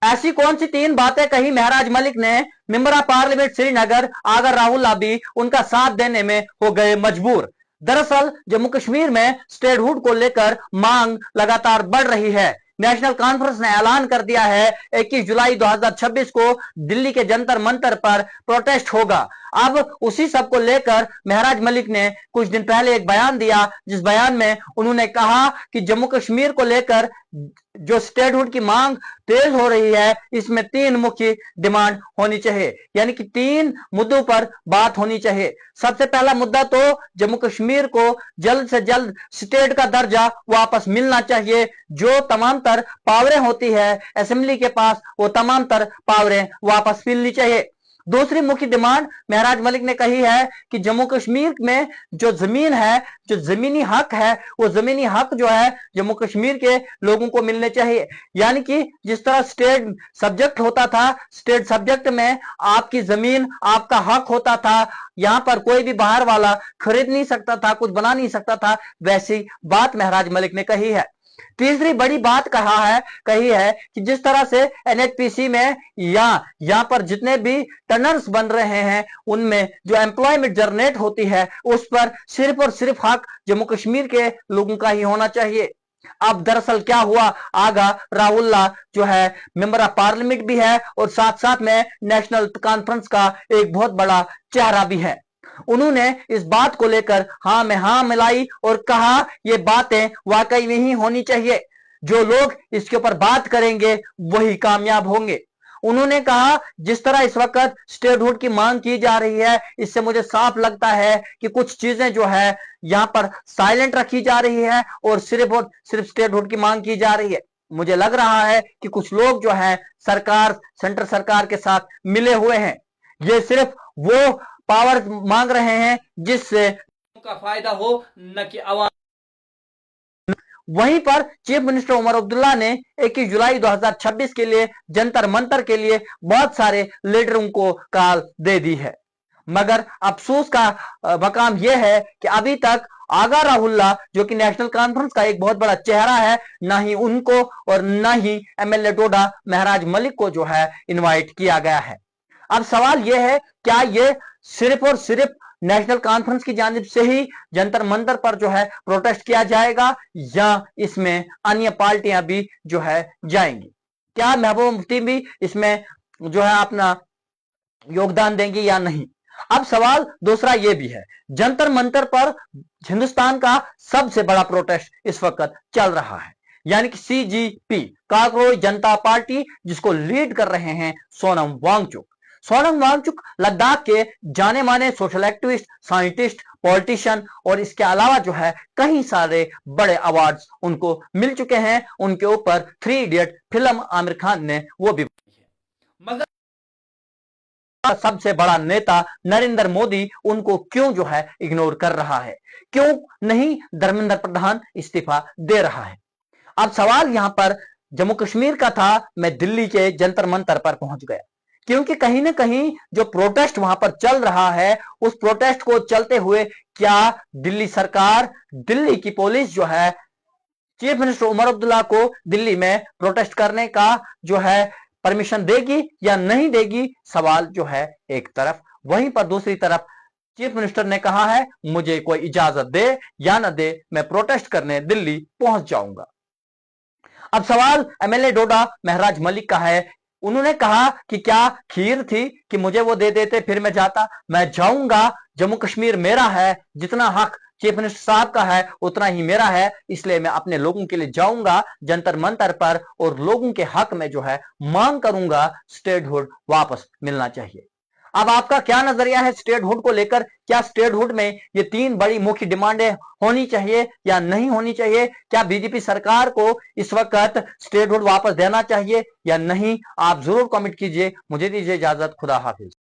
ऐसी कौन सी तीन बातें कही महराज मलिक ने, member of parliament Srinagar Agar Rahul भी उनका साथ देने में हो गए मजबूर। दरअसल जम्मू कश्मीर में स्टेटहुड को लेकर मांग लगातार बढ़ रही है। नेशनल कॉन्फ्रेंस ने ऐलान कर दिया है 21 जुलाई 2026 को दिल्ली के जंतर मंतर पर प्रोटेस्ट होगा। अब उसी सब को लेकर महराज मलिक ने कुछ दिन पहले एक बयान दिया, जिस बयान में उन्होंने कहा कि जम्मू कश्मीर को लेकर जो स्टेटहुड की मांग तेज हो रही है, इसमें तीन मुख्य डिमांड होनी चाहिए, यानी कि तीन मुद्दों पर बात होनी चाहिए। सबसे पहला मुद्दा तो जम्मू कश्मीर को जल्द से जल्द स्टेट का दर्जा वापस मिलना चाहिए। जो तमाम तर पावरें होती है असेंबली के पास, वो तमाम तर पावरें वापस मिलनी चाहिए। दूसरी मुख्य डिमांड महराज मलिक ने कही है कि जम्मू कश्मीर में जो जमीन है, जो जमीनी हक है, वो जमीनी हक जो है जम्मू कश्मीर के लोगों को मिलने चाहिए। यानी कि जिस तरह स्टेट सब्जेक्ट होता था, स्टेट सब्जेक्ट में आपकी जमीन आपका हक होता था, यहां पर कोई भी बाहर वाला खरीद नहीं सकता था, कुछ बना नहीं सकता था, वैसी बात महराज मलिक ने कही है। तीसरी बड़ी बात कही है कि जिस तरह से एनएचपीसी में या यहां पर जितने भी टनर्स बन रहे हैं, उनमें जो एम्प्लॉयमेंट जनरेट होती है, उस पर सिर्फ और सिर्फ हक जम्मू कश्मीर के लोगों का ही होना चाहिए। अब दरअसल क्या हुआ, आगा राहुल्ला जो है मेंबर ऑफ पार्लियामेंट भी है और साथ साथ में नेशनल कॉन्फ्रेंस का एक बहुत बड़ा चेहरा भी है। उन्होंने इस बात को लेकर हां में हां मिलाई और कहा ये बातें वाकई में ही होनी चाहिए। जो लोग इसके ऊपर बात करेंगे वही कामयाब होंगे। उन्होंने कहा जिस तरह इस वक्त स्टेटहुड की मांग की जा रही है, इससे मुझे साफ लगता है कि कुछ चीजें जो है यहां पर साइलेंट रखी जा रही है और सिर्फ स्टेटहुड की मांग की जा रही है। मुझे लग रहा है कि कुछ लोग जो है सरकार, सेंट्रल सरकार के साथ मिले हुए हैं। ये सिर्फ वो पावर मांग रहे हैं जिससे उनका फायदा हो, न कि आवाम। वहीं पर चीफ मिनिस्टर उमर अब्दुल्ला ने 21 जुलाई 2026 के लिए जंतर मंतर के लिए बहुत सारे लीडरों को कॉल दे दी है, मगर अफसोस का मकाम यह है कि अभी तक आगा राहुल्ला जो कि नेशनल कॉन्फ्रेंस का एक बहुत बड़ा चेहरा है, ना ही उनको और ना ही एमएलए डोडा महराज मलिक को जो है इनवाइट किया गया है। अब सवाल यह है, क्या यह सिर्फ और सिर्फ नेशनल कॉन्फ्रेंस की जानिब से ही जंतर मंतर पर जो है प्रोटेस्ट किया जाएगा, या इसमें अन्य पार्टियां भी जो है जाएंगी? क्या महबूबा मुफ्ती भी इसमें जो है अपना योगदान देंगी या नहीं? अब सवाल दूसरा यह भी है, जंतर मंतर पर हिंदुस्तान का सबसे बड़ा प्रोटेस्ट इस वक्त चल रहा है, यानी कि सीजीपी, कॉकरोच जनता पार्टी, जिसको लीड कर रहे हैं सोनम वांगचुक। सोनम वांगचुक लद्दाख के जाने माने सोशल एक्टिविस्ट, साइंटिस्ट, पॉलिटिशियन और इसके अलावा जो है कई सारे बड़े अवार्ड्स उनको मिल चुके हैं। उनके ऊपर 3 इडियट फिल्म आमिर खान ने वो भी बनाई है, मगर सबसे बड़ा नेता नरेंद्र मोदी उनको क्यों जो है इग्नोर कर रहा है? क्यों नहीं धर्मेंद्र प्रधान इस्तीफा दे रहा है? अब सवाल यहां पर जम्मू कश्मीर का था, मैं दिल्ली के जंतर मंतर पर पहुंच गया, क्योंकि कहीं ना कहीं जो प्रोटेस्ट वहां पर चल रहा है, उस प्रोटेस्ट को चलते हुए क्या दिल्ली सरकार, दिल्ली की पुलिस जो है चीफ मिनिस्टर उमर अब्दुल्ला को दिल्ली में प्रोटेस्ट करने का जो है परमिशन देगी या नहीं देगी? सवाल जो है एक तरफ, वहीं पर दूसरी तरफ चीफ मिनिस्टर ने कहा है मुझे कोई इजाजत दे या ना दे, मैं प्रोटेस्ट करने दिल्ली पहुंच जाऊंगा। अब सवाल एमएलए डोडा महराज मलिक का है। उन्होंने कहा कि क्या खीर थी कि मुझे वो दे देते फिर मैं जाता? मैं जाऊंगा, जम्मू कश्मीर मेरा है, जितना हक चीफ मिनिस्टर साहब का है उतना ही मेरा है, इसलिए मैं अपने लोगों के लिए जाऊंगा जंतर मंतर पर और लोगों के हक में जो है मांग करूंगा स्टेटहुड वापस मिलना चाहिए। अब आपका क्या नजरिया है स्टेटहुड को लेकर? क्या स्टेटहुड में ये 3 बड़ी मुख्य डिमांडें होनी चाहिए या नहीं होनी चाहिए? क्या बीजेपी सरकार को इस वक्त स्टेटहुड वापस देना चाहिए या नहीं? आप जरूर कमेंट कीजिए। मुझे दीजिए इजाजत, खुदा हाफिज।